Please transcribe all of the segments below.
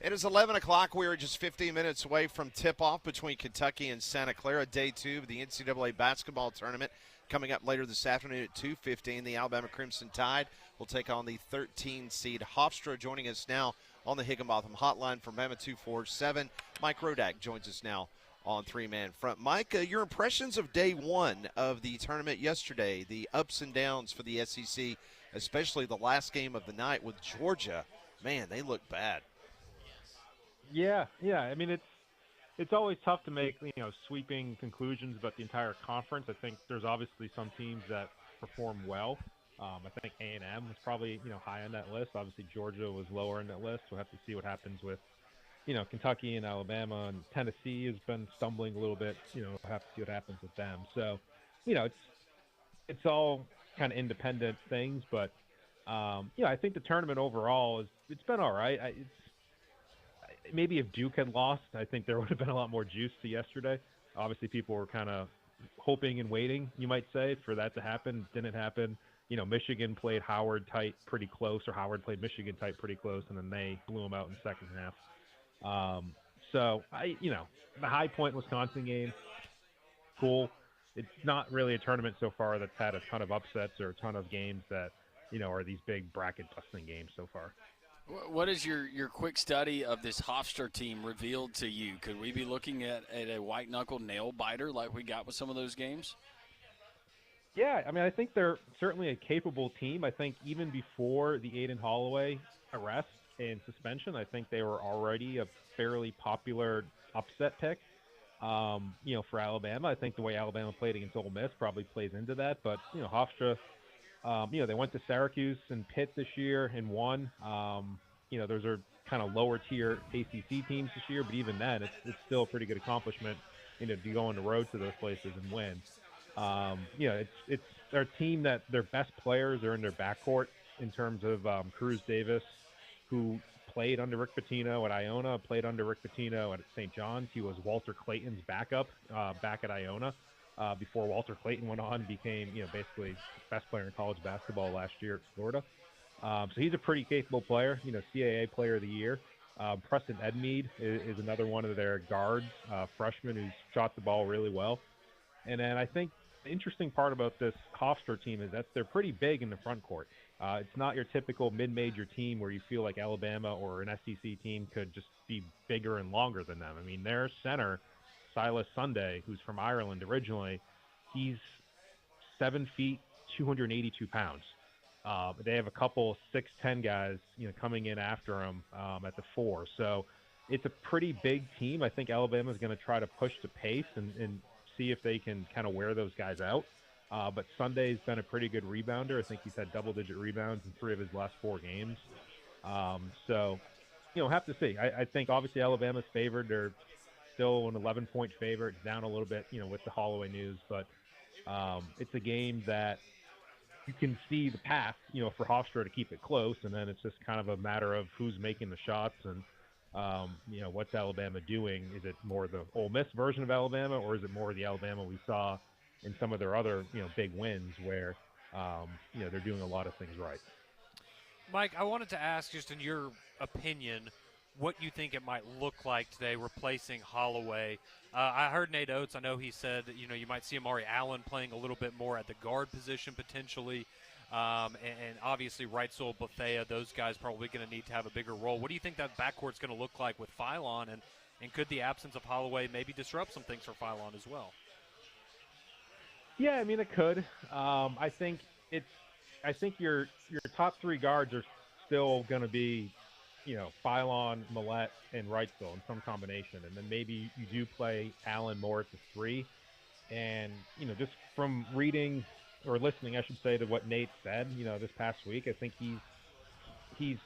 It is 11 o'clock. We are just 15 minutes away from tip-off between Kentucky and Santa Clara. Day 2 of the NCAA basketball tournament coming up later this afternoon at 2:15. The Alabama Crimson Tide will take on the 13-seed Hofstra. Joining us now on the Higginbotham Hotline from Bama 247, Mike Rodak joins us now on three-man front. Mike, your impressions of day 1 of the tournament yesterday, the ups and downs for the SEC, especially the last game of the night with Georgia. Man, they look bad. Yeah. I mean, it's always tough to make sweeping conclusions about the entire conference. I think there's obviously some teams that perform well. I think A&M was probably high on that list. Obviously, Georgia was lower on that list. We'll have to see what happens with Kentucky and Alabama, and Tennessee has been stumbling a little bit. We'll have to see what happens with them. So, it's all kind of independent things, but I think the tournament overall it's been all right. Maybe if Duke had lost, I think there would have been a lot more juice to yesterday. Obviously, people were kind of hoping and waiting, you might say, for that to happen. Didn't happen. Michigan played Howard tight pretty close, or Howard played Michigan tight pretty close, and then they blew them out in the second half. So the High Point Wisconsin game, cool. It's not really a tournament so far that's had a ton of upsets or a ton of games that are these big bracket busting games so far. What is your quick study of this Hofstra team revealed to you? Could we be looking at a white knuckle nail biter like we got with some of those games? Yeah, I mean, I think they're certainly a capable team. I think even before the Aiden Holloway arrest and suspension, I think they were already a fairly popular upset pick. For Alabama, I think the way Alabama played against Ole Miss probably plays into that. But Hofstra, they went to Syracuse and Pitt this year and won. Those are kind of lower tier ACC teams this year, but even then, it's still a pretty good accomplishment. To go on the road to those places and win. It's their team that their best players are in their backcourt in terms of Cruz Davis, who played under Rick Pitino at Iona, played under Rick Pitino at St. John's. He was Walter Clayton's backup back at Iona before Walter Clayton went on and became, basically the best player in college basketball last year at Florida. So he's a pretty capable player, CAA Player of the Year. Preston Edmeade is another one of their guards, freshman who's shot the ball really well. And then I think the interesting part about this Hofstra team is that they're pretty big in the front court. It's not your typical mid-major team where you feel like Alabama or an SEC team could just be bigger and longer than them. I mean, their center, Silas Sunday, who's from Ireland originally, he's 7 feet, 282 pounds. They have a couple 6'10" guys, coming in after him at the 4. So it's a pretty big team. I think Alabama's going to try to push the pace and see if they can kind of wear those guys out. But Sunday's been a pretty good rebounder. I think he's had double-digit rebounds in 3 of his last 4 games. So, have to see. I think obviously Alabama's favored. They're still an 11-point favorite, down a little bit, with the Holloway news. But it's a game that you can see the path, for Hofstra to keep it close, and then it's just kind of a matter of who's making the shots and what's Alabama doing? Is it more the Ole Miss version of Alabama, or is it more the Alabama we saw in some of their other, big wins where, they're doing a lot of things right? Mike, I wanted to ask, just in your opinion, what you think it might look like today replacing Holloway. I heard Nate Oates. I know he said that, you might see Amari Allen playing a little bit more at the guard position potentially. And obviously Wrightsville, Bethea, those guys probably going to need to have a bigger role. What do you think that backcourt's going to look like with Philon, and could the absence of Holloway maybe disrupt some things for Philon as well? Yeah, I mean, it could. I think your top 3 guards are still going to be, Philon, Millette, and Wrightsville in some combination, and then maybe you do play Allen more at the 3. And just from reading or listening, I should say, to what Nate said, this past week, I think he's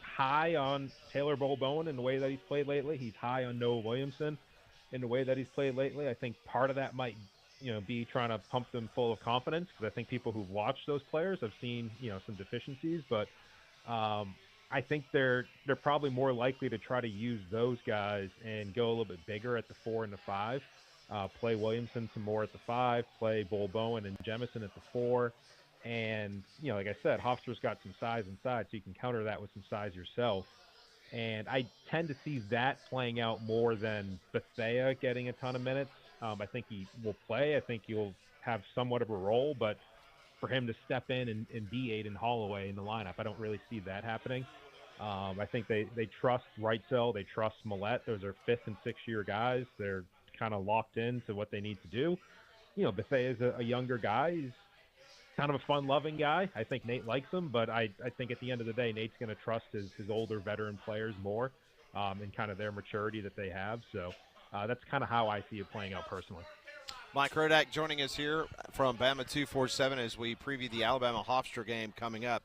high on Taylor Bowen in the way that he's played lately. He's high on Noah Williamson in the way that he's played lately. I think part of that might, be trying to pump them full of confidence, because I think people who've watched those players have seen, some deficiencies. But I think they're probably more likely to try to use those guys and go a little bit bigger at the 4 and the 5. Play Williamson some more at the 5, play Bowen and Jemison at the 4. And, like I said, Hofstra's got some size inside, so you can counter that with some size yourself. And I tend to see that playing out more than Bethea getting a ton of minutes. I think he will play. I think he'll have somewhat of a role, but for him to step in and be Aiden Holloway in the lineup, I don't really see that happening. I think they trust Wrightsell. They trust Millette. Those are 5th and 6th year guys. They're kind of locked into what they need to do. Bethea is a younger guy. He's kind of a fun-loving guy. I think Nate likes him, but I think at the end of the day, Nate's going to trust his older veteran players more and kind of their maturity that they have. So that's kind of how I see it playing out personally. Mike Rodak joining us here from Bama 247 as we preview the Alabama-Hofstra game coming up.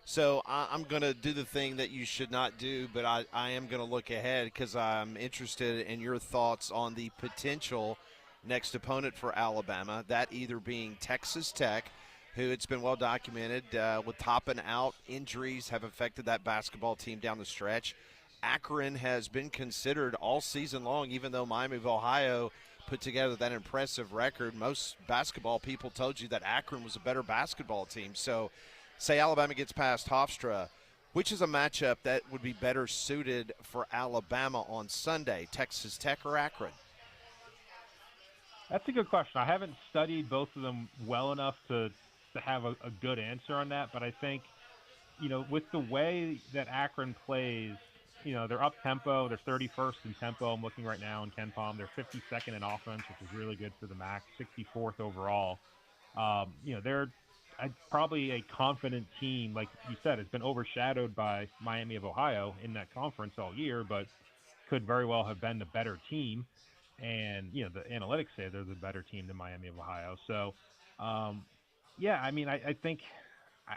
So I'm going to do the thing that you should not do, but I am going to look ahead because I'm interested in your thoughts on the potential next opponent for Alabama, that either being Texas Tech, who it's been well documented with Toppin out, injuries have affected that basketball team down the stretch. Akron has been considered all season long, even though Miami of Ohio put together that impressive record. Most basketball people told you that Akron was a better basketball team. So say Alabama gets past Hofstra, which is a matchup that would be better suited for Alabama on Sunday, Texas Tech or Akron? That's a good question. I haven't studied both of them well enough to have a good answer on that, but I think, with the way that Akron plays, they're up tempo. They're 31st in tempo. I'm looking right now in KenPom. They're 52nd in offense, which is really good for the MAC, 64th overall. They're probably a confident team. Like you said, it's been overshadowed by Miami of Ohio in that conference all year, but could very well have been the better team. And, the analytics say they're the better team than Miami of Ohio. So, I think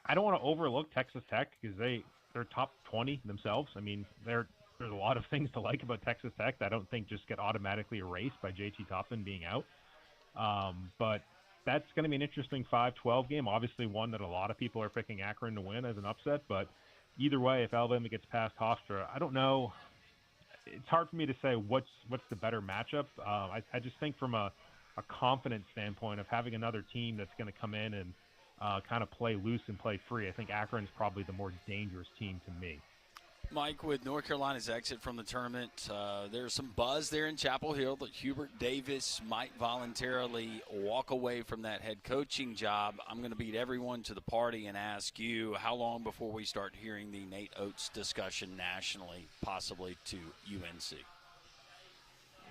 I don't want to overlook Texas Tech because they're top 20 themselves. I mean, there's a lot of things to like about Texas Tech that I don't think just get automatically erased by JT Toppin being out. But that's going to be an interesting 5-12 game. Obviously one that a lot of people are picking Akron to win as an upset. But either way, if Alabama gets past Hofstra, I don't know. It's hard for me to say what's the better matchup. I just think from a confidence standpoint of having another team that's going to come in and kind of play loose and play free, I think Akron's probably the more dangerous team to me. Mike, with North Carolina's exit from the tournament, there's some buzz there in Chapel Hill that Hubert Davis might voluntarily walk away from that head coaching job. I'm going to beat everyone to the party and ask you, how long before we start hearing the Nate Oates discussion nationally, possibly to UNC?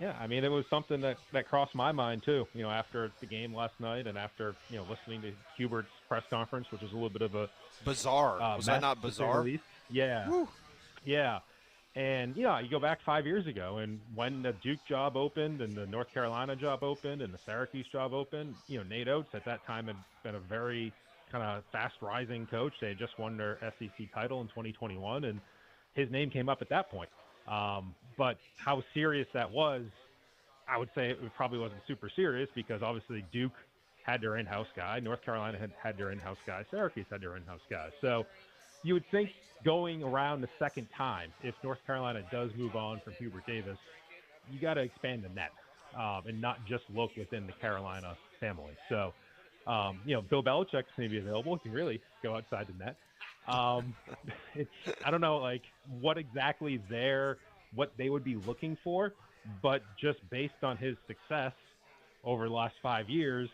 Yeah, I mean, it was something that crossed my mind, too, after the game last night and after, listening to Hubert's press conference, which was a little bit of a bizarre. Was that not bizarre? Yeah. Whew. Yeah. And, you go back 5 years ago, and when the Duke job opened and the North Carolina job opened and the Syracuse job opened, Nate Oates at that time had been a very kind of fast-rising coach. They had just won their SEC title in 2021, and his name came up at that point. But how serious that was, I would say it probably wasn't super serious because obviously Duke had their in-house guy, North Carolina had their in-house guy, Syracuse had their in-house guy. So you would think going around the second time, if North Carolina does move on from Hubert Davis, you got to expand the net and not just look within the Carolina family. So, Bill Belichick's going to be available. He can really go outside the net. I don't know, what exactly what they would be looking for, but just based on his success over the last 5 years,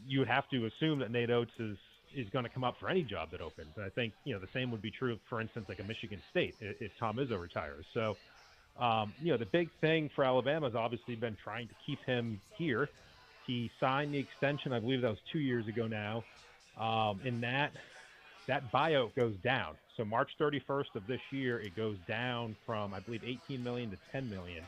you would have to assume that Nate Oates is going to come up for any job that opens. And I think, the same would be true, for instance, like a Michigan State if Tom Izzo retires. So, the big thing for Alabama has obviously been trying to keep him here. He signed the extension, I believe that was 2 years ago now, and that buyout goes down. So March 31st of this year, it goes down from, I believe, $18 million to $10 million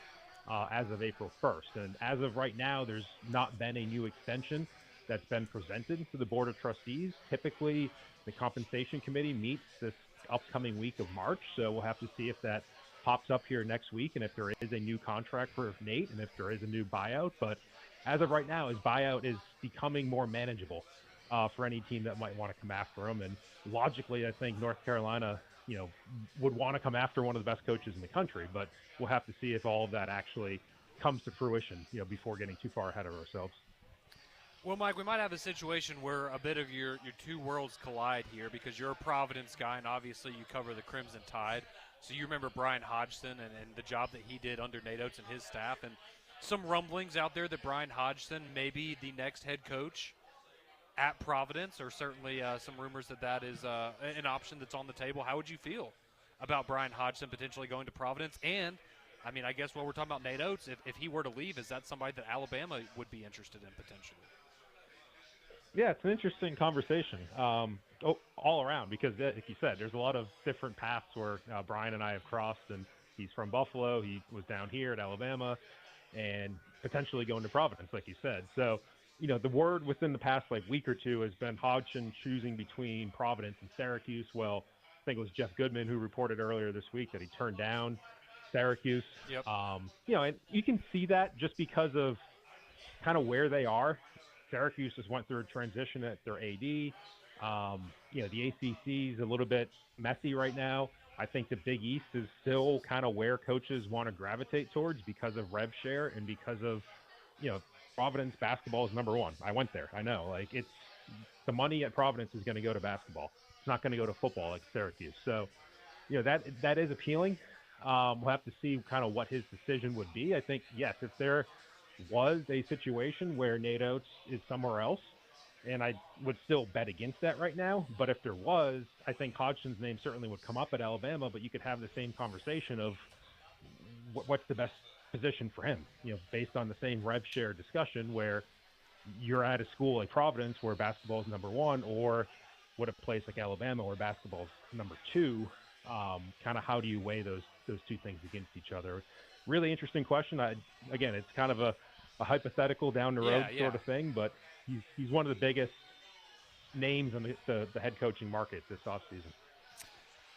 as of April 1st. And as of right now, there's not been a new extension that's been presented to the Board of Trustees. Typically, the Compensation Committee meets this upcoming week of March, so we'll have to see if that pops up here next week and if there is a new contract for Nate and if there is a new buyout. But as of right now, his buyout is becoming more manageable for any team that might want to come after him. And logically, I think North Carolina, would want to come after one of the best coaches in the country, but we'll have to see if all of that actually comes to fruition, before getting too far ahead of ourselves. Well, Mike, we might have a situation where a bit of your two worlds collide here because you're a Providence guy, and obviously you cover the Crimson Tide. So you remember Brian Hodgson and the job that he did under Nate Oates and his staff, and some rumblings out there that Brian Hodgson may be the next head coach at Providence, or certainly some rumors that is an option that's on the table. How would you feel about Brian Hodgson potentially going to Providence? And, I mean, I guess while we're talking about Nate Oates, if he were to leave, is that somebody that Alabama would be interested in potentially? Yeah, it's an interesting conversation all around because, like you said, there's a lot of different paths where Brian and I have crossed, and he's from Buffalo. He was down here at Alabama and potentially going to Providence, like you said. So, you know, the word within the past week or two has been Hodgson choosing between Providence and Syracuse. Well, I think it was Jeff Goodman who reported earlier this week that he turned down Syracuse. Yep. You know, and you can see that just because of kind of where they are. Syracuse just went through a transition at their AD. You know, the ACC is a little bit messy right now. I think the Big East is still kind of where coaches want to gravitate towards because of rev share and because of, you know, Providence basketball is number one. I went there. I know. It's the money at Providence is going to go to basketball. It's not going to go to football like Syracuse. So, you know, that is appealing. We'll have to see kind of what his decision would be. I think, yes, if there was a situation where Nate Oates is somewhere else, and I would still bet against that right now. But if there was, I think Hodgson's name certainly would come up at Alabama, but you could have the same conversation of what's the best position for him, you know, based on the same rev share discussion where you're at a school like Providence where basketball is number one, or what a place like Alabama where basketball is number two. Kind of how do you weigh those two things against each other? Really interesting question. Again, it's kind of a hypothetical down the road sort of thing, but he's one of the biggest names in the head coaching market this offseason.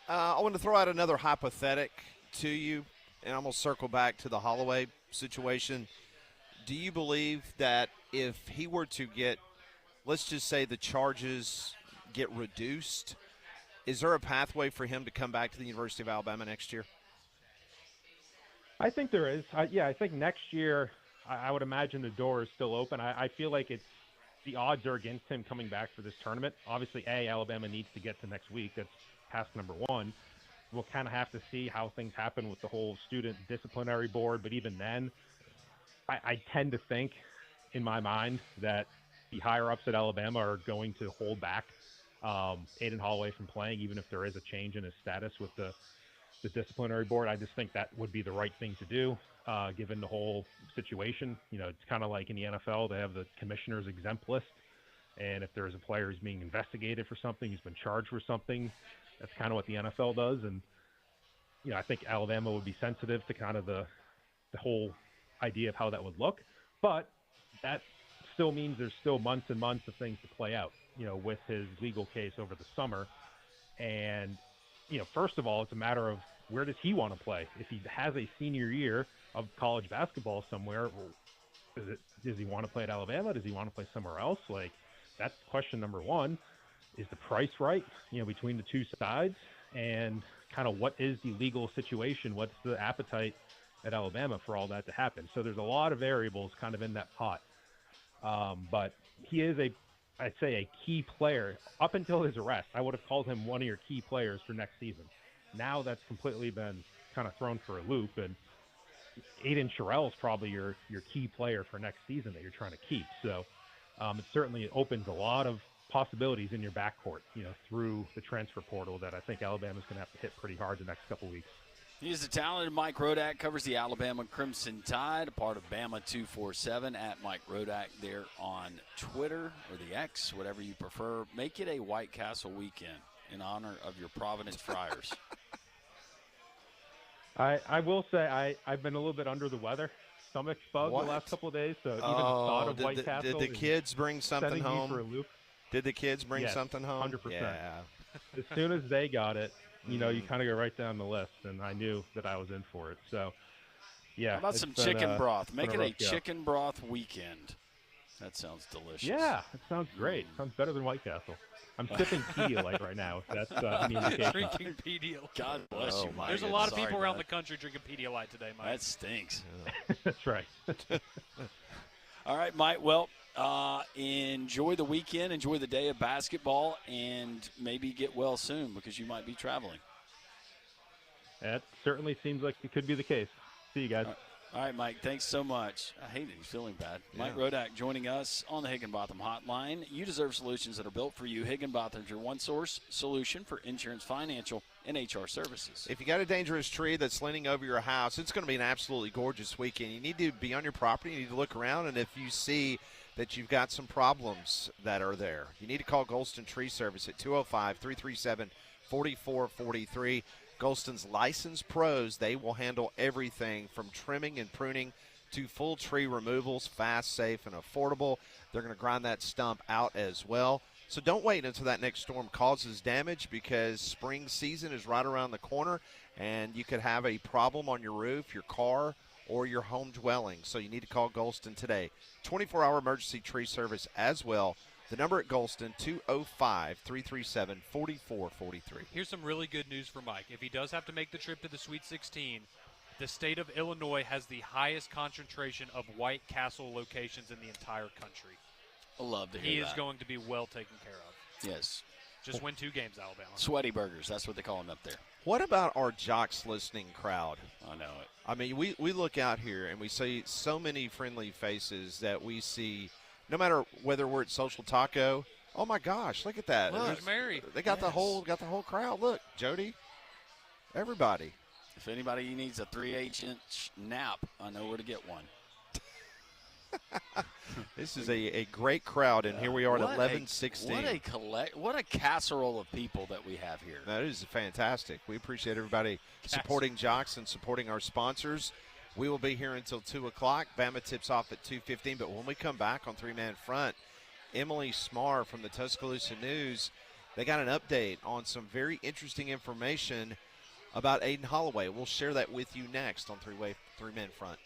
I want to throw out another hypothetic to you, and I'm going to circle back to the Holloway situation. Do you believe that if he were to get, let's just say the charges get reduced, is there a pathway for him to come back to the University of Alabama next year? I think there is. I think next year, I would imagine the door is still open. I feel like the odds are against him coming back for this tournament. Obviously, Alabama needs to get to next week. That's task number one. We'll kind of have to see how things happen with the whole student disciplinary board. But even then, I tend to think in my mind that the higher-ups at Alabama are going to hold back Aiden Holloway from playing, even if there is a change in his status with the disciplinary board. I just think that would be the right thing to do, given the whole situation. You know, it's kind of like in the NFL, they have the commissioner's exempt list. And if there's a player who's being investigated for something, who's been charged for something, that's kind of what the NFL does. And, you know, I think Alabama would be sensitive to kind of the whole idea of how that would look. But that still means there's still months and months of things to play out, you know, with his legal case over the summer. And, you know, first of all, it's a matter of where does he want to play? If he has a senior year of college basketball somewhere, well, does he want to play at Alabama? Does he want to play somewhere else? That's question number one. Is the price right, you know, between the two sides? And kind of what is the legal situation? What's the appetite at Alabama for all that to happen? So there's a lot of variables kind of in that pot. But he is I'd say a key player. Up until his arrest, I would have called him one of your key players for next season. Now that's completely been kind of thrown for a loop, and Aiden Sherrill is probably your key player for next season that you're trying to keep. So it certainly opens a lot of possibilities in your backcourt, you know, through the transfer portal that I think Alabama's going to have to hit pretty hard the next couple weeks. He's the talented Mike Rodak, covers the Alabama Crimson Tide, a part of Bama 247 at Mike Rodak there on Twitter or the X, whatever you prefer. Make it a White Castle weekend in honor of your Providence Friars. I will say I've been a little bit under the weather, stomach bug the last couple of days, so even the thought of White Castle. Did the kids bring something home? For a loop. Did the kids bring something home? 100%. Yeah. As soon as they got it, you know, you kind of go right down the list, and I knew that I was in for it. So, yeah. How about some chicken broth? Make it a chicken broth weekend. That sounds delicious. Yeah, it sounds great. Sounds better than White Castle. I'm sipping Pedialyte right now. If that's any indication. Drinking Pedialyte. God bless you, Mike. There's a lot of people around the country drinking Pedialyte today, Mike. That stinks. That's right. All right, Mike. Well, Enjoy the weekend, enjoy the day of basketball, and maybe get well soon because you might be traveling. That certainly seems like it could be the case. See you guys. All right, Mike, thanks so much. I hate it. He's feeling bad. Yeah. Mike Rodak joining us on the Higginbotham Hotline. You deserve solutions that are built for you. Higginbotham's your one-source solution for insurance, financial, and HR services. If you got a dangerous tree that's leaning over your house, it's going to be an absolutely gorgeous weekend. You need to be on your property. You need to look around, and if you see that you've got some problems that are there, you need to call Golston Tree Service at 205-337-4443. Golston's licensed pros, they will handle everything from trimming and pruning to full tree removals, fast, safe, and affordable. They're going to grind that stump out as well. So don't wait until that next storm causes damage, because spring season is right around the corner, and you could have a problem on your roof, your car, or your home dwelling. So you need to call Golston today. 24-hour emergency tree service as well. The number at Golston, 205-337-4443. Here's some really good news for Mike. If he does have to make the trip to the Sweet 16, the state of Illinois has the highest concentration of White Castle locations in the entire country. I love to hear He that. is going to be well taken care of. Yes. Just win 2 games, Alabama. Sweaty burgers, that's what they call them up there. What about our Jocks listening crowd? I know it. I mean, we look out here and we see so many friendly faces that we see, no matter whether we're at Social Taco. Oh my gosh, look at that! Look, There's- Mary. They got Yes. the whole crowd. Look, Jody, everybody. If anybody needs a 3/8-inch nap, I know where to get one. This is a great crowd, and here we are at 11:16. What a casserole of people that we have here. That is fantastic. We appreciate everybody supporting Jocks and supporting our sponsors. We will be here until 2 o'clock. Bama tips off at 2:15, but when we come back on three-man front, Emily Smar from the Tuscaloosa News, they got an update on some very interesting information about Aiden Holloway. We'll share that with you next on three-man front.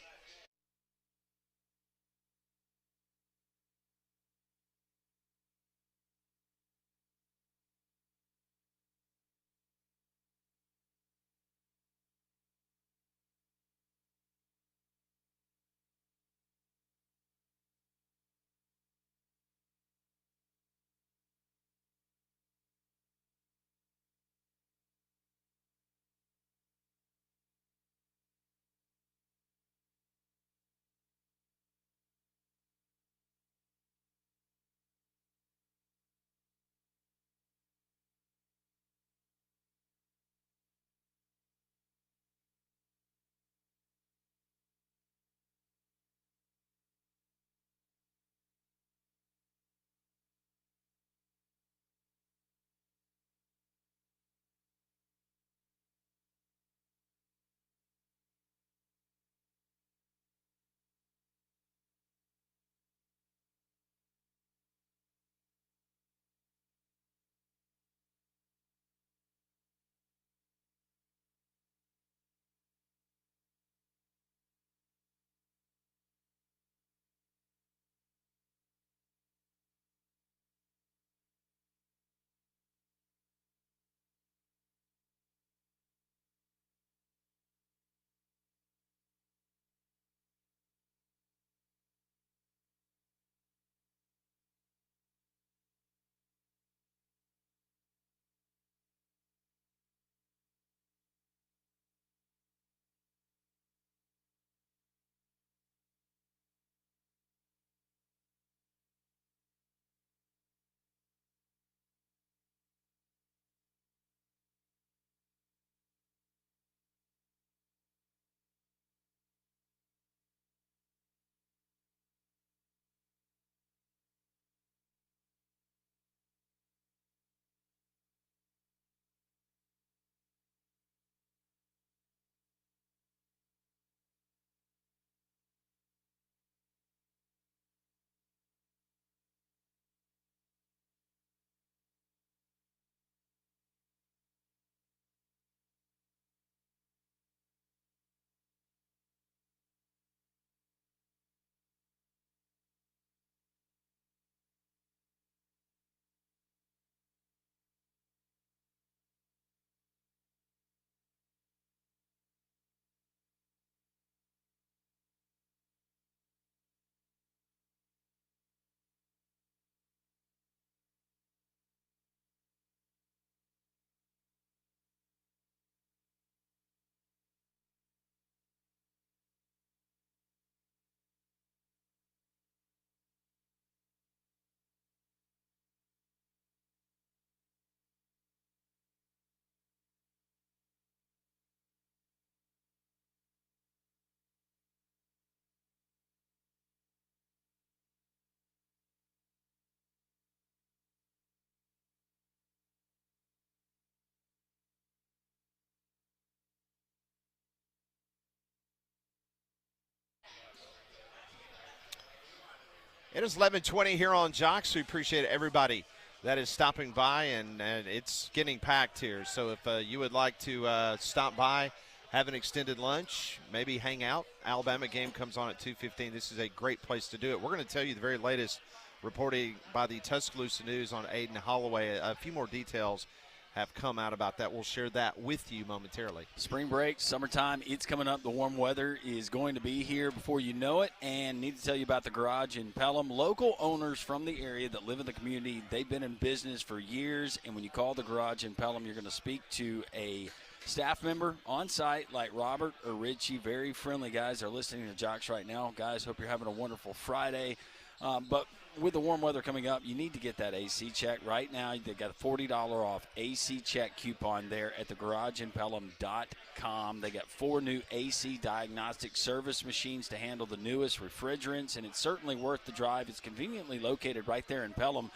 It is 11:20 here on Jocks. We appreciate everybody that is stopping by, and it's getting packed here. So if you would like to stop by, have an extended lunch, maybe hang out. Alabama game comes on at 2:15. This is a great place to do it. We're going to tell you the very latest reporting by the Tuscaloosa News on Aiden Holloway. A few more details have come out about that. We'll share that with you momentarily. Spring break, summertime, it's coming up. The warm weather is going to be here before you know it. And need to tell you about the Garage in Pelham. Local owners from the area that live in the community, they've been in business for years. And when you call the Garage in Pelham, you're going to speak to a staff member on site like Robert or Richie. Very friendly guys. They're listening to Jocks right now. Guys, hope you're having a wonderful Friday. But with the warm weather coming up, you need to get that AC check right now. They've got a $40 off AC check coupon there at thegarageinpelham.com. They got 4 new AC diagnostic service machines to handle the newest refrigerants, and it's certainly worth the drive. It's conveniently located right there in Pelham.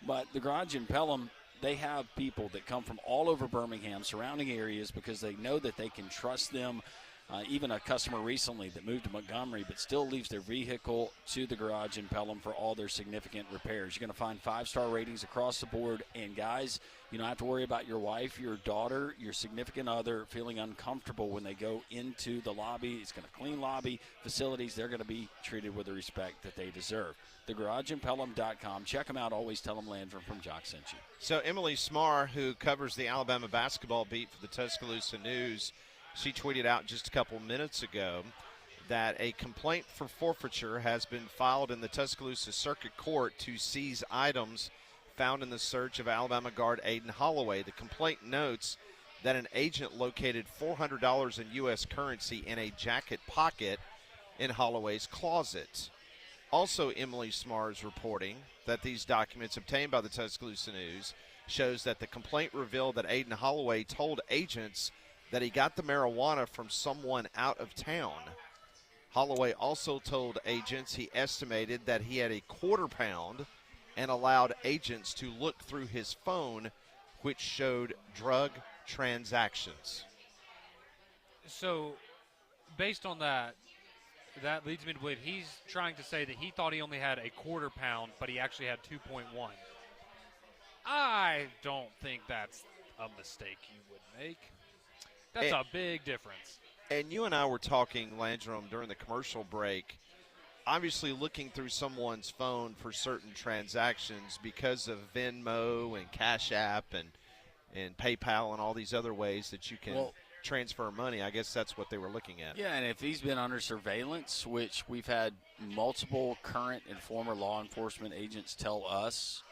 But the Garage in Pelham, they have people that come from all over Birmingham, surrounding areas, because they know that they can trust them. Even a customer recently that moved to Montgomery but still leaves their vehicle to the Garage in Pelham for all their significant repairs. You're going to find 5-star ratings across the board. And, guys, you don't have to worry about your wife, your daughter, your significant other feeling uncomfortable when they go into the lobby. It's going to clean lobby facilities. They're going to be treated with the respect that they deserve. TheGarageInPelham.com. Check them out. Always tell them Landrum from Jock sent you. So Emily Smar, who covers the Alabama basketball beat for the Tuscaloosa News, she tweeted out just a couple minutes ago that a complaint for forfeiture has been filed in the Tuscaloosa Circuit Court to seize items found in the search of Alabama guard Aiden Holloway. The complaint notes that an agent located $400 in U.S. currency in a jacket pocket in Holloway's closet. Also, Emily Smar is reporting that these documents obtained by the Tuscaloosa News shows that the complaint revealed that Aiden Holloway told agents that he got the marijuana from someone out of town. Holloway also told agents he estimated that he had a quarter pound and allowed agents to look through his phone, which showed drug transactions. So, based on that, that leads me to believe he's trying to say that he thought he only had a quarter pound, but he actually had 2.1. I don't think that's a mistake you would make. That's a big difference. And you and I were talking, Landrum, during the commercial break, obviously looking through someone's phone for certain transactions because of Venmo and Cash App and PayPal and all these other ways that you can transfer money. I guess that's what they were looking at. Yeah, and if he's been under surveillance, which we've had multiple current and former law enforcement agents tell us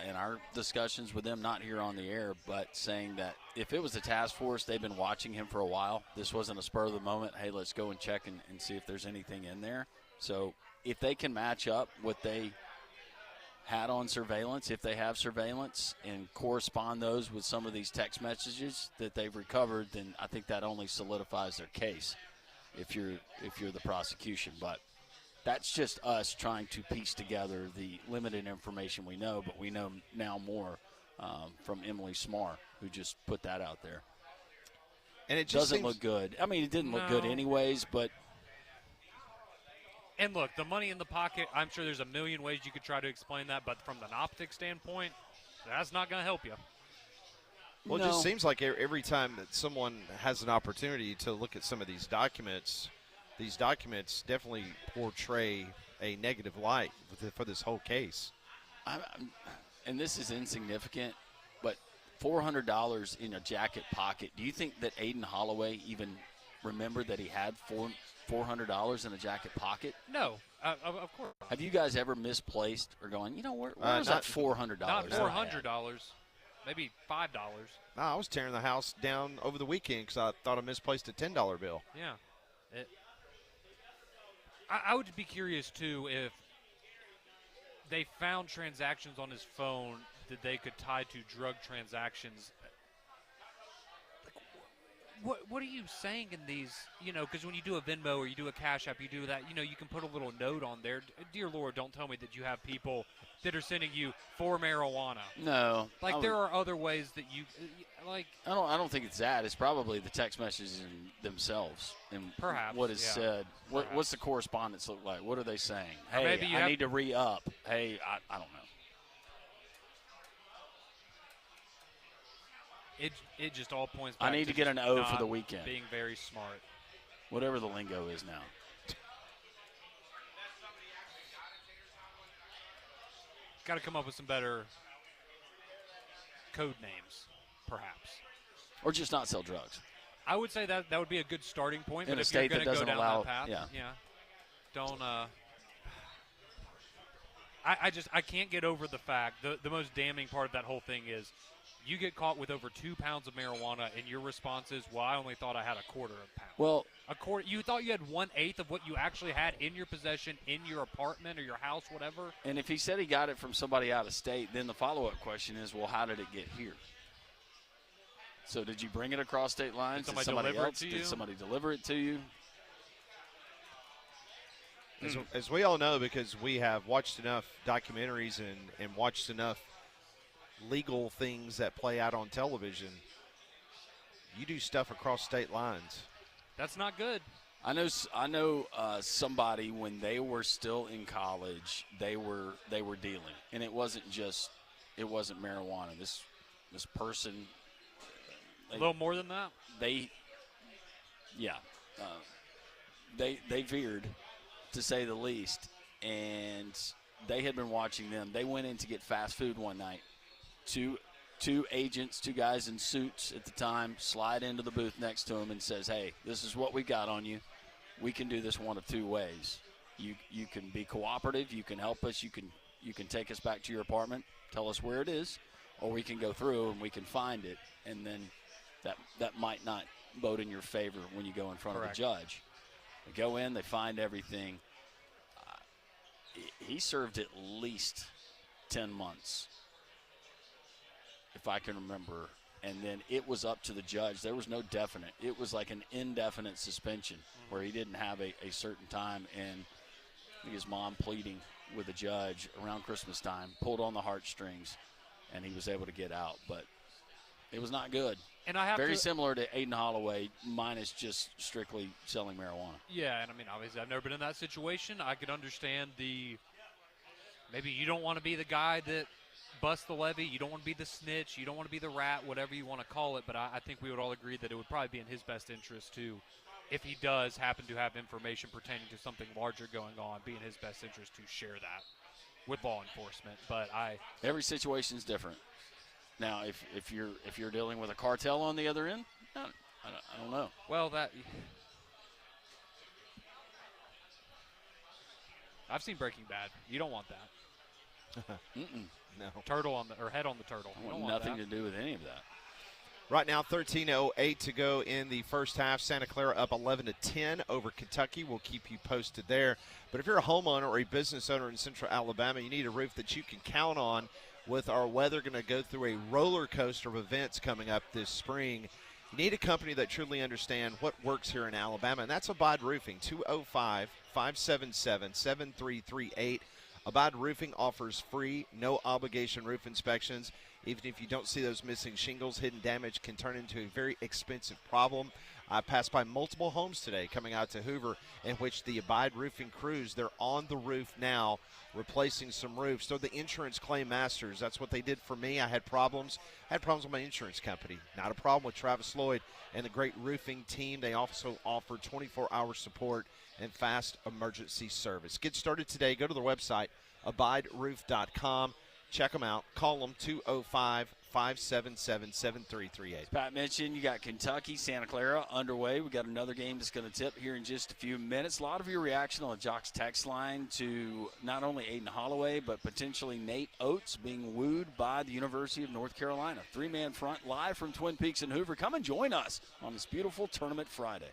in our discussions with them, not here on the air, but saying that if it was a task force, they've been watching him for a while. This wasn't a spur of the moment, hey, let's go and check and see if there's anything in there. So if they can match up what they had on surveillance, if they have surveillance, and correspond those with some of these text messages that they've recovered, then I think that only solidifies their case if you're the prosecution. But that's just us trying to piece together the limited information we know, but we know now more from Emily Smar, who just put that out there. And it just doesn't look good. I mean, it didn't look good anyways, but. And look, the money in the pocket, I'm sure there's a million ways you could try to explain that, but from an optic standpoint, that's not going to help you. Well, it just seems like every time that someone has an opportunity to look at some of these documents definitely portray a negative light for this whole case. And this is insignificant, but $400 in a jacket pocket. Do you think that Aiden Holloway even remembered that he had $400 in a jacket pocket? No, of course. Have you guys ever misplaced or going, where's that $400? Not $400, maybe $5. No, I was tearing the house down over the weekend because I thought I misplaced a $10 bill. Yeah. I would be curious, too, if they found transactions on his phone that they could tie to drug transactions. What are you saying in these, because when you do a Venmo or you do a Cash App, you do that, you can put a little note on there. Dear Lord, don't tell me that you have people that are sending you for marijuana. No. Like, there are other ways that you, like. I don't think it's that. It's probably the text messages themselves and Perhaps, what is yeah. said. What's the correspondence look like? What are they saying? Or Hey, maybe I need to re-up. Hey, I don't know. It just all points back I need to get just an O for not the weekend. being very smart. Whatever the lingo is now. Got to come up with some better code names, perhaps. Or just not sell drugs. I would say that would be a good starting point. In but a if state you're that going to doesn't go down allow- that path, yeah. don't. I can't get over the fact. The most damning part of that whole thing is, you get caught with over 2 pounds of marijuana, and your response is, "Well, I only thought I had a quarter of a pound." Well, a quarter. You thought you had 1/8 of what you actually had in your possession, in your apartment or your house, whatever. and if he said he got it from somebody out of state, then the follow-up question is, well, how did it get here? So did you bring it across state lines? Did somebody deliver it else? to Did you? somebody deliver it to you? As we all know, because we have watched enough documentaries and watched enough legal things that play out on television, you do stuff across state lines. That's not good. I know somebody when they were still in college, they were dealing, and it wasn't marijuana. This person, A little more than that. they veered, to say the least, and they had been watching them. They went in to get fast food one night. Two agents, two guys in suits at the time, slide into the booth next to him and says, "Hey, this is what we got on you. We can do this one of two ways. You can be cooperative. You can help us. You can take us back to your apartment, tell us where it is, or we can go through and we can find it, and then that might not vote in your favor when you go in front Correct. of the judge." They go in, they find everything. He served at least 10 months, if I can remember. And then it was up to the judge. There was no definite. It was like an indefinite suspension where he didn't have a certain time. And I think his mom pleading with the judge around Christmas time pulled on the heartstrings, and he was able to get out. But it was not good. And I have Very to, similar to Aiden Holloway, minus just strictly selling marijuana. Yeah, and I mean, obviously, I've never been in that situation. I could understand maybe you don't want to be the guy that busts the levee. You don't want to be the snitch. You don't want to be the rat, whatever you want to call it. But I think we would all agree that it would probably be in his best interest to, if he does happen to have information pertaining to something larger going on, be in his best interest to share that with law enforcement. But Every situation is different. Now, if you're dealing with a cartel on the other end, I don't know. Well, I've seen Breaking Bad. You don't want that. No. Turtle head on the turtle. I You want don't want nothing that. to do with any of that. Right now, 13:08 to go in the first half. Santa Clara up 11-10 over Kentucky. We'll keep you posted there. But if you're a homeowner or a business owner in Central Alabama, you need a roof that you can count on. With our weather going to go through a roller coaster of events coming up this spring, you need a company that truly understands what works here in Alabama, and that's Abide Roofing. 205-577-7338. Abide Roofing offers free, no-obligation roof inspections. Even if you don't see those missing shingles, hidden damage can turn into a very expensive problem. I passed by multiple homes today coming out to Hoover in which the Abide Roofing crews, they're on the roof now replacing some roofs. They're the insurance claim masters. That's what they did for me. I had problems. With my insurance company. Not a problem with Travis Lloyd and the great roofing team. They also offer 24-hour support and fast emergency service. Get started today. Go to their website, abideroof.com. Check them out. Call them 205-577-7338. Pat mentioned you got Kentucky, Santa Clara underway. We got another game that's going to tip here in just a few minutes. A lot of your reaction on the Jocks text line to not only Aiden Holloway, but potentially Nate Oates being wooed by the University of North Carolina. Three-man front live from Twin Peaks and Hoover. Come and join us on this beautiful Tournament Friday.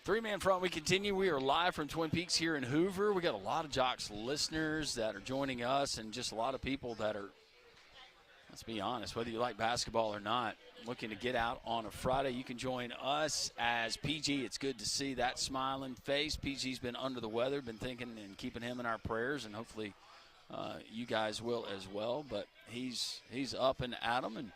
Three-man front, we continue. We are live from Twin Peaks here in Hoover. We got a lot of Jocks listeners that are joining us and just a lot of people that are, let's be honest, whether you like basketball or not, looking to get out on a Friday. You can join us as PG. It's good to see that smiling face. PG's been under the weather, been thinking and keeping him in our prayers, and hopefully you guys will as well. But he's up and at 'em and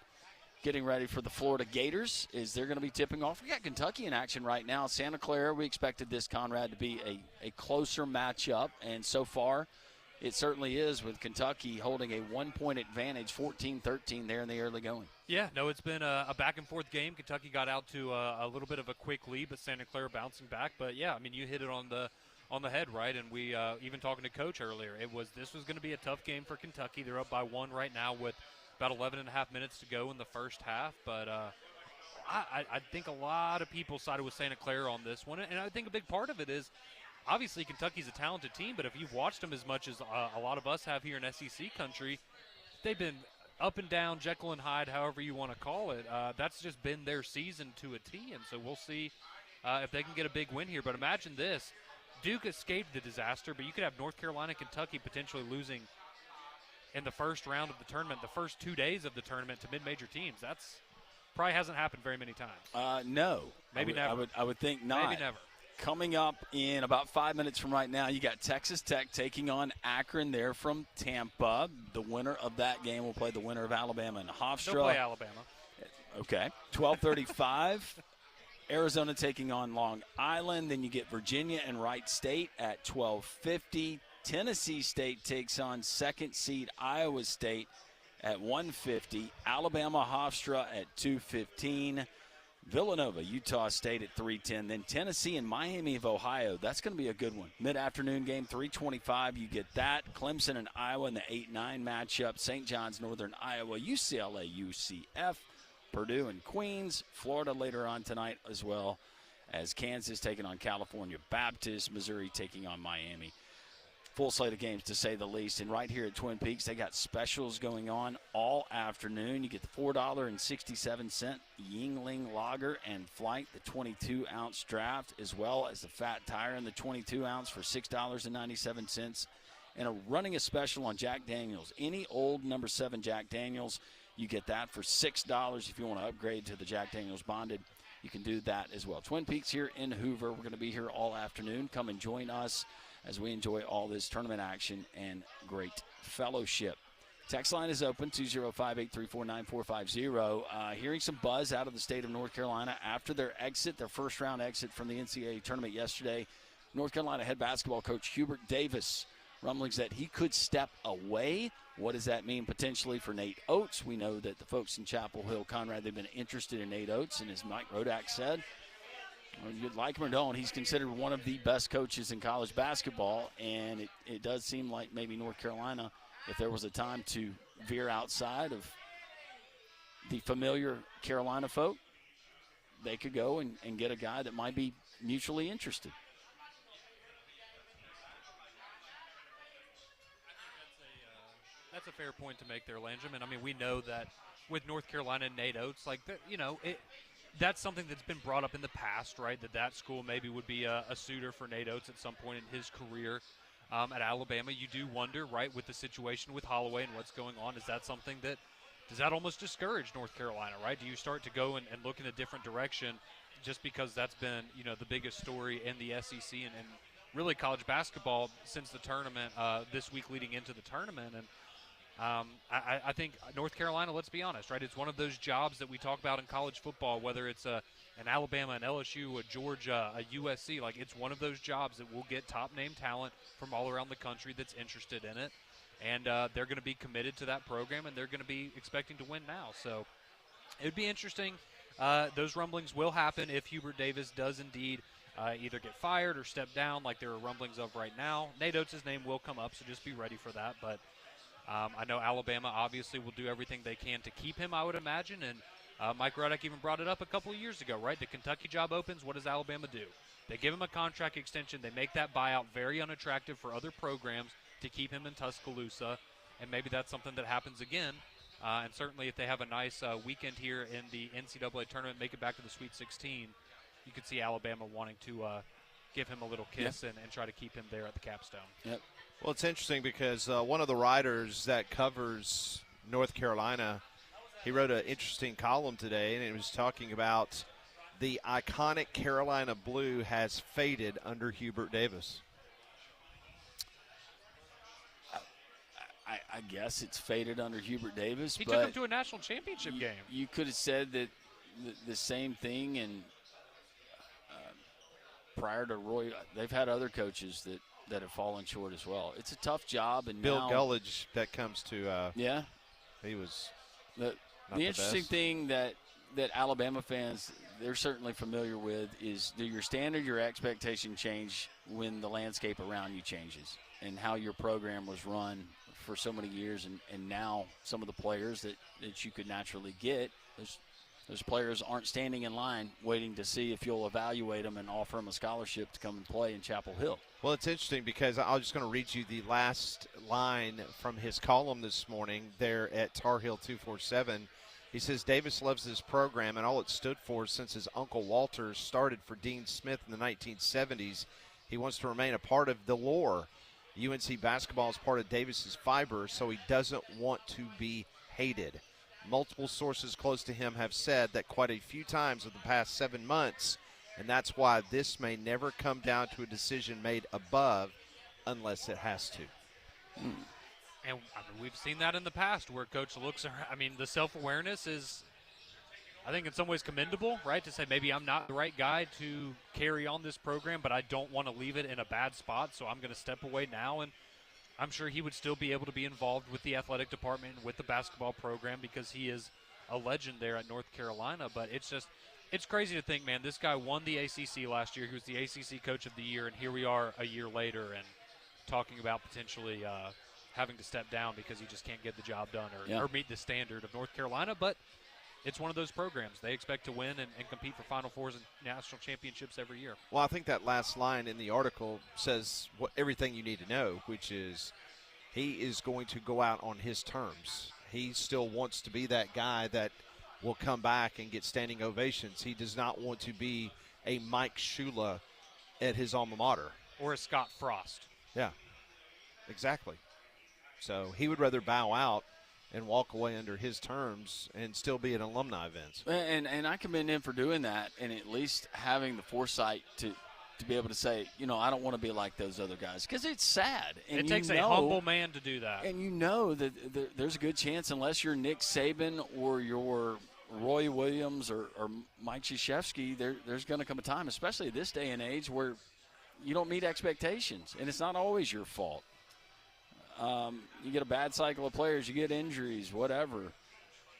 getting ready for the Florida Gators. Is they're going to be tipping off. We got Kentucky in action right now. Santa Clara, we expected this, Conrad, to be a closer matchup, and so far it certainly is, with Kentucky holding a 1-point advantage, 14-13 there in the early going. Yeah, no, it's been a back-and-forth game. Kentucky got out to a little bit of a quick lead, but Santa Clara bouncing back. But, yeah, I mean, you hit it on the head, right? And we even talking to Coach earlier, this was going to be a tough game for Kentucky. They're up by 1 right now with about 11 and a half minutes to go in the first half. But I think a lot of people sided with Santa Clara on this one. And I think a big part of it is, obviously, Kentucky's a talented team, but if you've watched them as much as a lot of us have here in SEC country, they've been up and down, Jekyll and Hyde, however you want to call it. That's just been their season to a T, and so we'll see if they can get a big win here. But imagine this. Duke escaped the disaster, but you could have North Carolina and Kentucky potentially losing in the first round of the tournament, the first 2 days of the tournament, to mid-major teams. That's probably hasn't happened very many times. No. Maybe never. I would think not. Maybe never. Coming up in about 5 minutes from right now, you got Texas Tech taking on Akron there from Tampa. The winner of that game will play the winner of Alabama and Hofstra. They'll play Alabama. Okay. 12:35. Arizona taking on Long Island. Then you get Virginia and Wright State at 12:50. Tennessee State takes on second seed Iowa State at 1:50. Alabama Hofstra at 2:15. Villanova, Utah State at 3:10. Then Tennessee and Miami of Ohio. That's going to be a good one. Mid-afternoon game, 3:25. You get that. Clemson and Iowa in the 8-9 matchup. St. John's, Northern Iowa, UCLA, UCF, Purdue and Queens. Florida later on tonight, as well as Kansas taking on California Baptist. Missouri taking on Miami. Full slate of games, to say the least. And right here at Twin Peaks, they got specials going on all afternoon. You get the $4.67 Yingling Lager and Flight, the 22-ounce draft, as well as the Fat Tire in the 22-ounce for $6.97. And running a special on Jack Daniels. Any old number 7 Jack Daniels, you get that for $6. If you want to upgrade to the Jack Daniels Bonded, you can do that as well. Twin Peaks here in Hoover. We're going to be here all afternoon. Come and join us as we enjoy all this tournament action and great fellowship. Text line is open, 205-834-9450. Hearing some buzz out of the state of North Carolina after their first-round exit from the NCAA tournament yesterday. North Carolina head basketball coach Hubert Davis, rumblings that he could step away. What does that mean potentially for Nate Oates? We know that the folks in Chapel Hill, Conrad, they've been interested in Nate Oates, and as Mike Rodak said, you'd like him or don't, he's considered one of the best coaches in college basketball, and it does seem like maybe North Carolina, if there was a time to veer outside of the familiar Carolina folk, they could go and get a guy that might be mutually interested. That's a fair point to make there, Landrum. I mean, we know that with North Carolina and Nate Oates, that's something that's been brought up in the past, right? That school maybe would be a suitor for Nate Oates at some point in his career. At Alabama, you do wonder, right, with the situation with Holloway and what's going on, is that something that does that almost discourage North Carolina, right? Do you start to go and look in a different direction just because that's been, the biggest story in the SEC and really college basketball since the tournament, this week leading into the tournament? And I think North Carolina, let's be honest, right? It's one of those jobs that we talk about in college football, whether it's an Alabama, an LSU, a Georgia, a USC. Like, it's one of those jobs that will get top-name talent from all around the country that's interested in it. And they're going to be committed to that program, and they're going to be expecting to win now. So it would be interesting. Those rumblings will happen if Hubert Davis does indeed either get fired or step down like there are rumblings of right now. Nate Oates' name will come up, so just be ready for that. But I know Alabama obviously will do everything they can to keep him, I would imagine. And Mike Rodak even brought it up a couple of years ago, right? The Kentucky job opens. What does Alabama do? They give him a contract extension. They make that buyout very unattractive for other programs to keep him in Tuscaloosa. And maybe that's something that happens again. And certainly if they have a nice weekend here in the NCAA tournament, make it back to the Sweet 16, you could see Alabama wanting to give him a little kiss and try to keep him there at the capstone. Yep. Well, it's interesting because one of the writers that covers North Carolina, he wrote an interesting column today, and it was talking about the iconic Carolina blue has faded under Hubert Davis. I guess it's faded under Hubert Davis. He but took him to a national championship game. You could have said that the same thing, and prior to Roy, they've had other coaches that have fallen short as well. It's a tough job, and Bill now, Gullidge, that comes to he was the interesting thing that Alabama fans, they're certainly familiar with is, do your standard, your expectation change when the landscape around you changes, and how your program was run for so many years, and now some of the players that you could naturally get, those players aren't standing in line waiting to see if you'll evaluate them and offer them a scholarship to come and play in Chapel Hill. Well, it's interesting because I'm just going to read you the last line from his column this morning there at Tar Heel 247. He says, Davis loves this program and all it stood for since his uncle Walter started for Dean Smith in the 1970s. He wants to remain a part of the lore. UNC basketball is part of Davis's fiber, so he doesn't want to be hated. Multiple sources close to him have said that quite a few times over the past 7 months, and that's why this may never come down to a decision made above unless it has to. And I mean, we've seen that in the past where coach looks around. I mean, the self-awareness is, I think, in some ways commendable, right? To say maybe I'm not the right guy to carry on this program, but I don't want to leave it in a bad spot, so I'm going to step away now. And I'm sure he would still be able to be involved with the athletic department and with the basketball program because he is a legend there at North Carolina. But it's crazy to think, man, this guy won the ACC last year. He was the ACC Coach of the Year, and here we are a year later and talking about potentially having to step down because he just can't get the job done or meet the standard of North Carolina. But it's one of those programs. They expect to win and compete for Final Fours and national championships every year. Well, I think that last line in the article says everything you need to know, which is he is going to go out on his terms. He still wants to be that guy that will come back and get standing ovations. He does not want to be a Mike Shula at his alma mater. Or a Scott Frost. Yeah, exactly. So he would rather bow out and walk away under his terms and still be at alumni events. And I commend him for doing that and at least having the foresight to be able to say, I don't want to be like those other guys because it's sad. And it takes a humble man to do that. And that there's a good chance unless you're Nick Saban or you're Roy Williams or Mike Krzyzewski, there's going to come a time, especially at this day and age, where you don't meet expectations, and it's not always your fault. You get a bad cycle of players, you get injuries, whatever.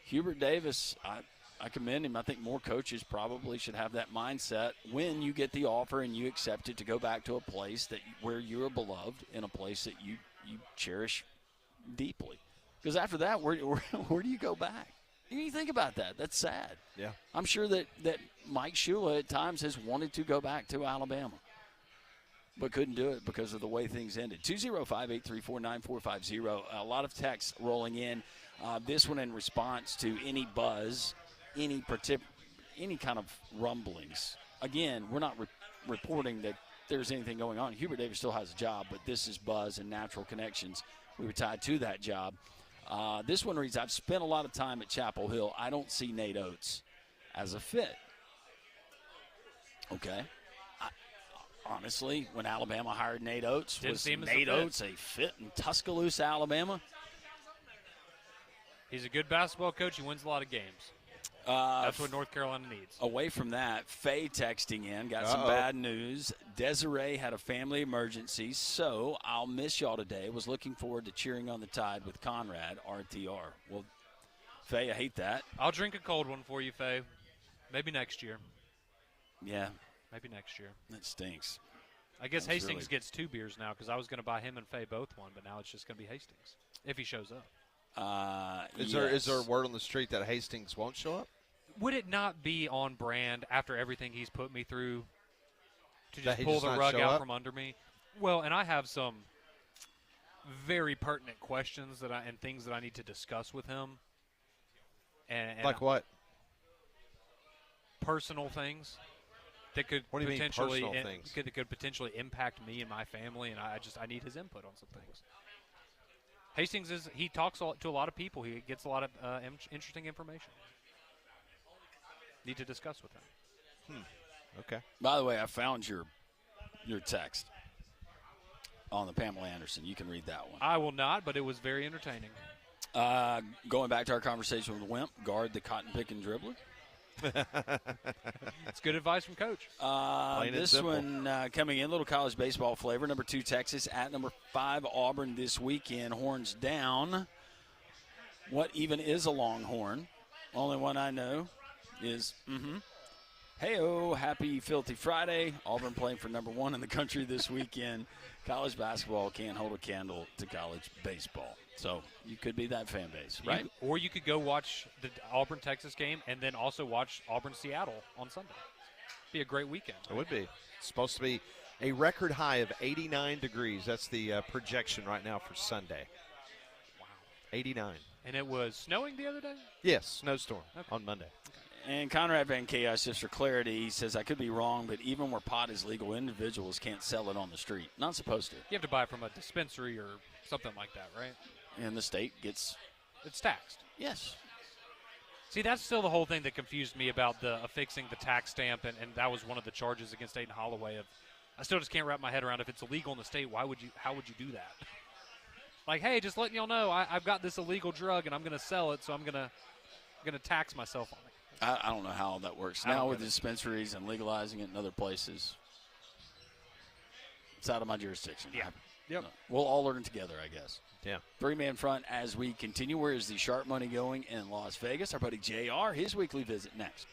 Hubert Davis, I commend him. I think more coaches probably should have that mindset when you get the offer and you accept it to go back to a place where you are beloved, in a place that you cherish deeply. Because after that, where do you go back? You think about that. That's sad. Yeah. I'm sure that Mike Shula at times has wanted to go back to Alabama, but couldn't do it because of the way things ended. 205-834-9450. A lot of texts rolling in. This one in response to any buzz, any kind of rumblings. Again, we're not reporting that there's anything going on. Hubert Davis still has a job, but this is buzz and natural connections. We were tied to that job. This one reads, I've spent a lot of time at Chapel Hill. I don't see Nate Oates as a fit. Okay. Honestly, when Alabama hired Nate Oates, was Nate Oates a fit in Tuscaloosa, Alabama? He's a good basketball coach. He wins a lot of games. That's what North Carolina needs. Away from that, Faye texting in, got some bad news. Desiree had a family emergency, so I'll miss y'all today. Was looking forward to cheering on the Tide with Conrad, RTR. Well, Faye, I hate that. I'll drink a cold one for you, Faye. Maybe next year. Yeah. Maybe next year. That stinks. I guess Hastings gets 2 beers now because I was going to buy him and Faye both one, but now it's just going to be Hastings if he shows up. Is there a word on the street that Hastings won't show up? Would it not be on brand after everything he's put me through to just pull the rug out from under me? Well, and I have some very pertinent questions and things that I need to discuss with him. And like what? Personal things. that could What do you mean, potentially personal things? could potentially impact me and my family, and I need his input on some things. Hastings he talks to a lot of people. He gets a lot of interesting information. Need to discuss with him. Okay. By the way, I found your text on the Pamela Anderson. You can read that one. I will not, but it was very entertaining. Going back to our conversation with Wimp, guard the cotton picking dribbler. It's good advice from Coach. This one coming in, little college baseball flavor. Number 2 Texas at number 5 Auburn this weekend. Horns down. What even is a Longhorn? Only one I know is Hey-oh, happy Filthy Friday. Auburn playing for number 1 in the country this weekend. College basketball can't hold a candle to college baseball. So you could be that fan base, right? Or you could go watch the Auburn-Texas game and then also watch Auburn-Seattle on Sunday. Be a great weekend. It would be. It's supposed to be a record high of 89 degrees. That's the projection right now for Sunday. Wow. 89. And it was snowing the other day? Yes, snowstorm on Monday. And Conrad Van Chaos, just for clarity, he says, I could be wrong, but even where pot is legal, individuals can't sell it on the street. Not supposed to. You have to buy it from a dispensary or something like that, right? And the state gets... It's taxed. Yes. See, that's still the whole thing that confused me about the affixing the tax stamp, and that was one of the charges against Aiden Holloway. I still just can't wrap my head around if it's illegal in the state, how would you do that? Like, hey, just letting y'all know, I've got this illegal drug, and I'm going to sell it, so I'm going to tax myself on it. I don't know how that works. Now with dispensaries and legalizing it in other places, it's out of my jurisdiction. Yeah. Yep. We'll all learn together, I guess. Yeah. 3-man front as we continue. Where is the sharp money going in Las Vegas? Our buddy JR, his weekly visit next.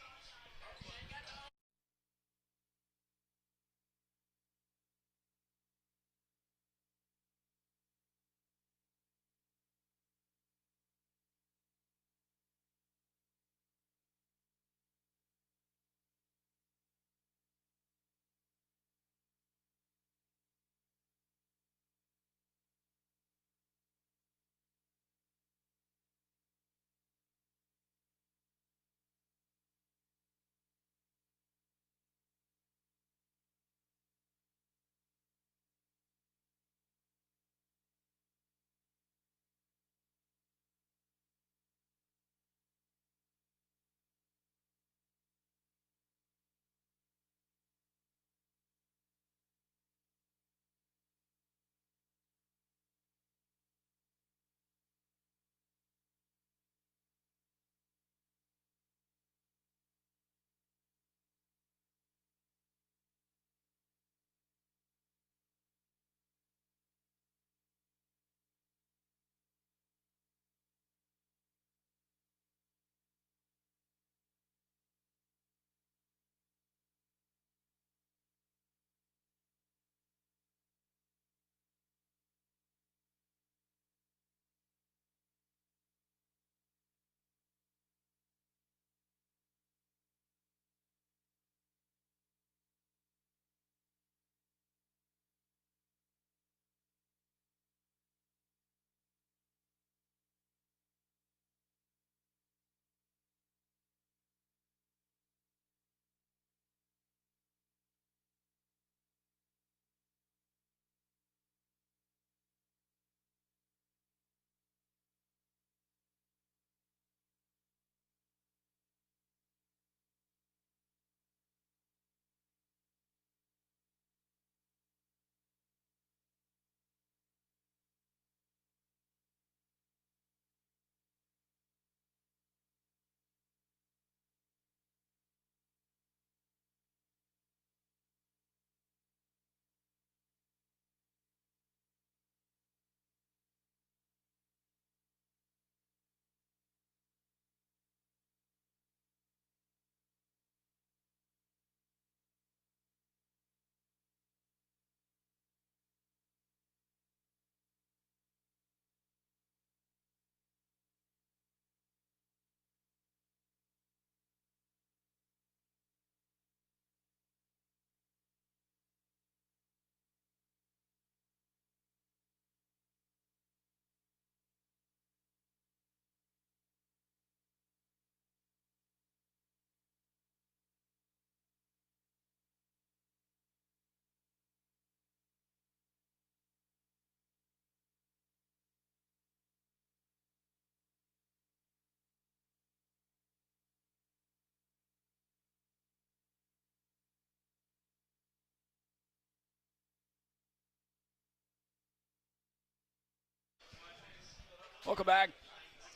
Welcome back.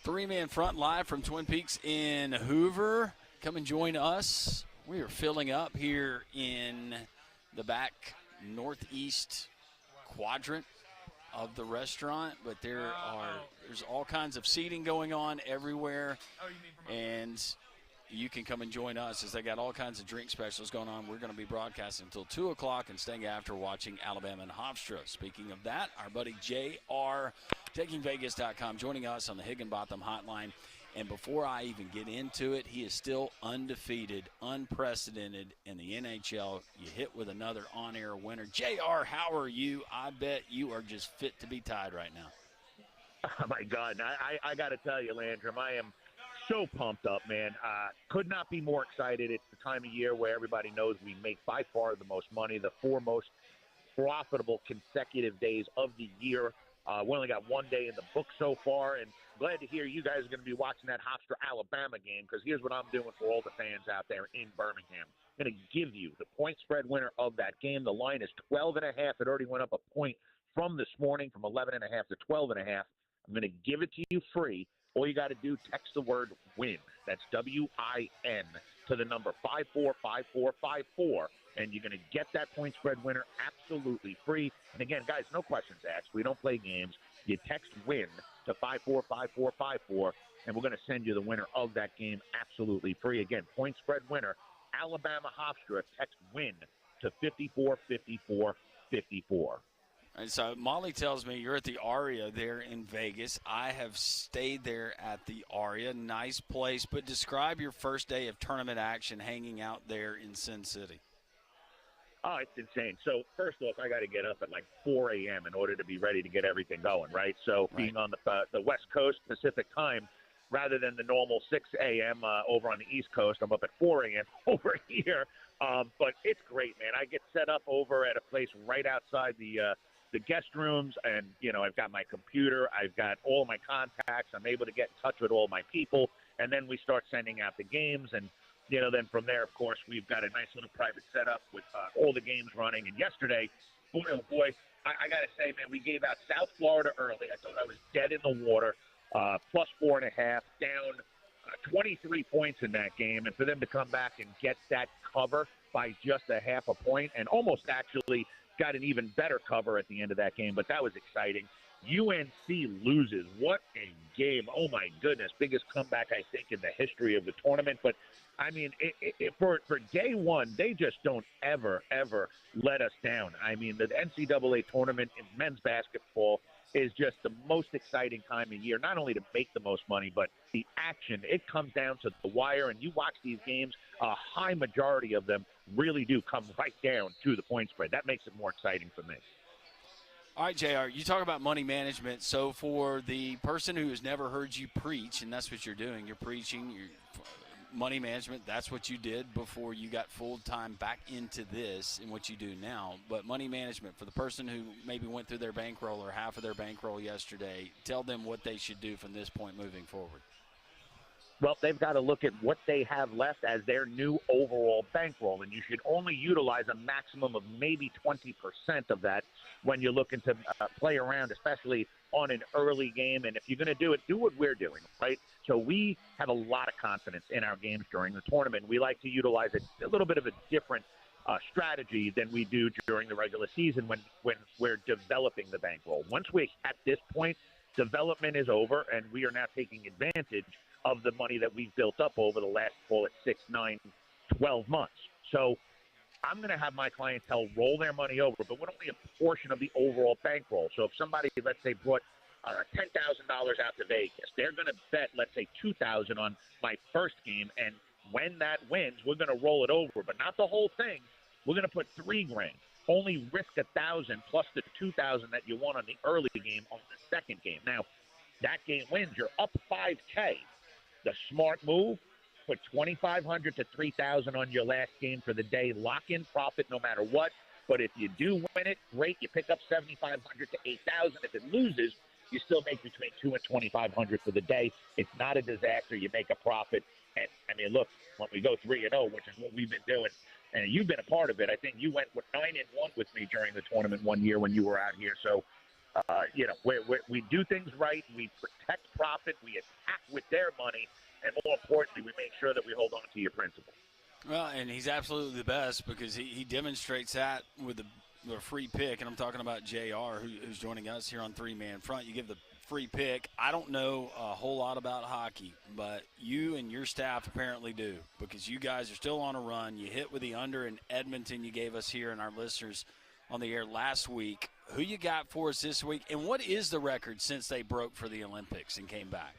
Three-man front live from Twin Peaks in Hoover. Come and join us. We are filling up here in the back northeast quadrant of the restaurant, but there's all kinds of seating going on everywhere, and you can come and join us as they got all kinds of drink specials going on. We're going to be broadcasting until 2 o'clock and staying after watching Alabama and Hofstra. Speaking of that, our buddy JR, TakingVegas.com, joining us on the Higginbotham Hotline. And before I even get into it, he is still undefeated, unprecedented in the NHL. You hit with another on-air winner. JR, how are you? I bet you are just fit to be tied right now. Oh, my God. I got to tell you, Landrum, I am so pumped up, man. Could not be more excited. It's the time of year where everybody knows we make by far the most money, the four most profitable consecutive days of the year. We only got one day in the book so far, and glad to hear you guys are going to be watching that Hofstra-Alabama game, because here's what I'm doing for all the fans out there in Birmingham. I'm going to give you the point spread winner of that game. The line is 12.5. It already went up a point from this morning, from 11.5 to 12.5. I'm going to give it to you free. All you got to do, text the word WIN. That's WIN to the number 545454. And you're going to get that point spread winner absolutely free. And again, guys, no questions asked. We don't play games. You text WIN to 545454, and we're going to send you the winner of that game absolutely free. Again, point spread winner, Alabama Hofstra. Text WIN to 545454. And so Molly tells me you're at the Aria there in Vegas. I have stayed there at the Aria. Nice place. But describe your first day of tournament action hanging out there in Sin City. Oh, it's insane. So first off, I got to get up at like 4 a.m. in order to be ready to get everything going, right? So being on the West Coast Pacific time, rather than the normal 6 a.m. Over on the East Coast, I'm up at 4 a.m. over here. But it's great, man. I get set up over at a place right outside the guest rooms, and, you know, I've got my computer, I've got all my contacts, I'm able to get in touch with all my people, and then we start sending out the games, and, you know, then from there, of course, we've got a nice little private setup with all the games running, and yesterday, boy, oh boy, I got to say, man, we gave out South Florida early. I thought I was dead in the water, plus 4.5, down 23 points in that game, and for them to come back and get that cover by just a half a point, and almost actually got an even better cover at the end of that game, but that was exciting. UNC loses. What a game. Oh, my goodness. Biggest comeback, I think, in the history of the tournament. But, I mean, for day one, they just don't ever let us down. I mean, the NCAA tournament in men's basketball is just the most exciting time of year, not only to make the most money, but the action. It comes down to the wire, and you watch these games, a high majority of them really do come right down to the point spread. That makes it more exciting for me. All right, JR, you talk about money management. So for the person who has never heard you preach, and that's what you're doing, you're preaching, money management, that's what you did before you got full-time back into this and what you do now. But money management, for the person who maybe went through their bankroll or half of their bankroll yesterday, tell them what they should do from this point moving forward. Well, they've got to look at what they have left as their new overall bankroll, and you should only utilize a maximum of maybe 20% of that when you're looking to play around, especially on an early game. And if you're going to do it, do what we're doing, right? So we have a lot of confidence in our games during the tournament. We like to utilize a little bit of a different strategy than we do during the regular season when we're developing the bankroll. Once we're at this point, development is over, and we are now taking advantage of the money that we've built up over the last, call it 6, 9, 12 months. So I'm going to have my clientele roll their money over, but with only a portion of the overall bankroll. So if somebody, let's say, brought $10,000 out to Vegas, they're going to bet, let's say, $2,000 on my first game, and when that wins, we're going to roll it over, but not the whole thing. We're going to put $3,000. Only risk $1,000 plus the $2,000 that you won on the early game on the second game. Now, that game wins, you're up $5K. The smart move, put $2,500 to $3,000 on your last game for the day. Lock in profit no matter what. But if you do win it, great. You pick up $7,500 to $8,000. If it loses, you still make between $2,000 and $2,500 for the day. It's not a disaster. You make a profit. And I mean, look, when we go 3-0, which is what we've been doing, and you've been a part of it. I think you went with 9-1 with me during the tournament one year when you were out here. So We do things right. We protect profit. We attack with their money. And more importantly, we make sure that we hold on to your principle. Well, and he's absolutely the best because he demonstrates that with the free pick. And I'm talking about JR, who's joining us here on Three Man Front. You give the free pick. I don't know a whole lot about hockey, but you and your staff apparently do because you guys are still on a run. You hit with the under in Edmonton you gave us here and our listeners on the air last week. Who you got for us this week, and what is the record since they broke for the Olympics and came back?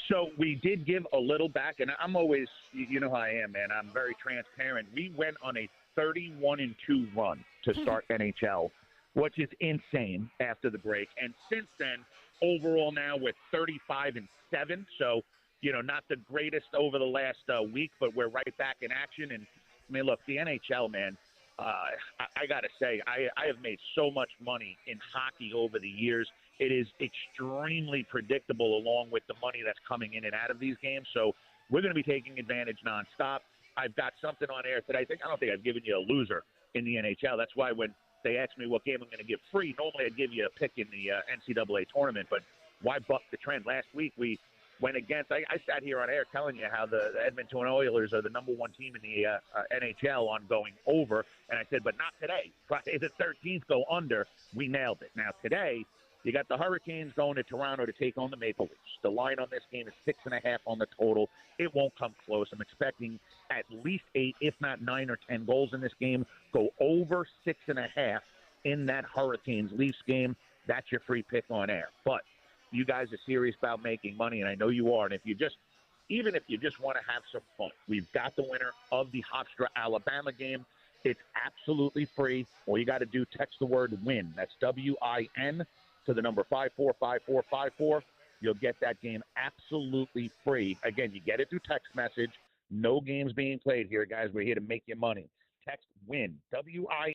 So we did give a little back, and I'm always, you know how I am, man. I'm very transparent. We went on a 31-2 run to start NHL, which is insane after the break. And since then, overall now we're 35-7. So, not the greatest over the last week, but we're right back in action. And I mean, look, the NHL, man. I got to say, I have made so much money in hockey over the years. It is extremely predictable along with the money that's coming in and out of these games. So we're going to be taking advantage nonstop. I've got something on air today. I don't think I've given you a loser in the NHL. That's why when they ask me what game I'm going to give free, normally I'd give you a pick in the NCAA tournament. But why buck the trend? Last week we went against. I sat here on air telling you how the Edmonton Oilers are the number one team in the NHL on going over, and I said, but not today. Friday the 13th go under. We nailed it. Now today, you got the Hurricanes going to Toronto to take on the Maple Leafs. The line on this game is 6.5 on the total. It won't come close. I'm expecting at least 8, if not 9 or 10 goals in this game. Go over 6.5 in that Hurricanes-Leafs game. That's your free pick on air. But you guys are serious about making money, and I know you are. And even if you just want to have some fun, we've got the winner of the Hofstra-Alabama game. It's absolutely free. All you got to do, text the word WIN. That's WIN to the number 545454. You'll get that game absolutely free. Again, you get it through text message. No games being played here, guys. We're here to make you money. Text WIN, WIN.